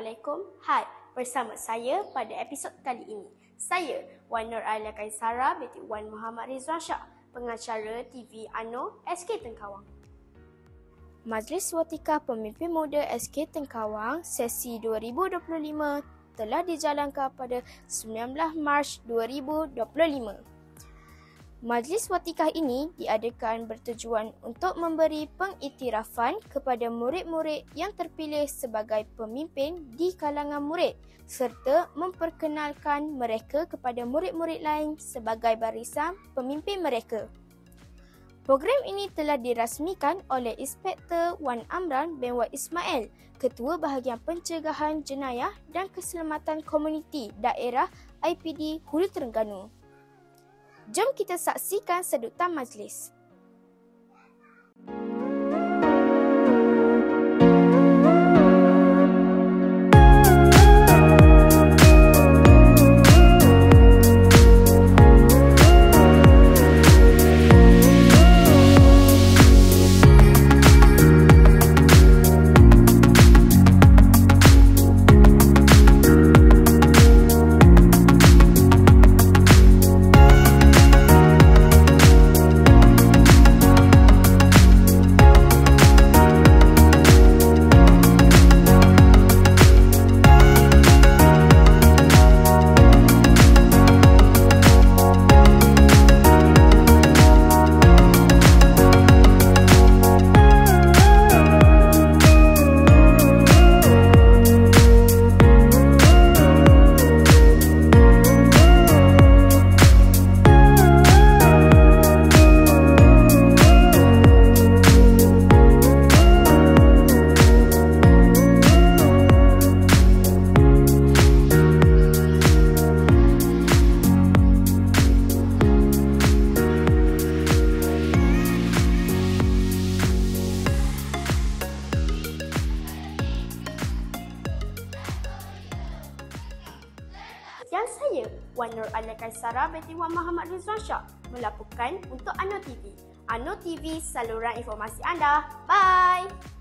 Assalamualaikum. Hai, bersama saya pada episod kali ini. Saya Wan Nur Alia Kaisara binti Wan Muhammad Rizwan Shah, pengacara TV UMNO SK Tengkawang. Majlis Watikah Pemimpin Muda SK Tengkawang sesi 2025 telah dijalankan pada 19 Mac 2025. Majlis Watikah ini diadakan bertujuan untuk memberi pengiktirafan kepada murid-murid yang terpilih sebagai pemimpin di kalangan murid serta memperkenalkan mereka kepada murid-murid lain sebagai barisan pemimpin mereka. Program ini telah dirasmikan oleh Inspektor Wan Amran bin Wan Ismail, Ketua Bahagian Pencegahan Jenayah dan Keselamatan Komuniti Daerah IPD Hulu Terengganu. Jom kita saksikan sedutan majlis. Yang saya, Wan Nur Alia Kaisara binti Wan Muhammad Rizwan Shah, melaporkan untuk UMNO TV. UMNO TV, saluran informasi anda. Bye!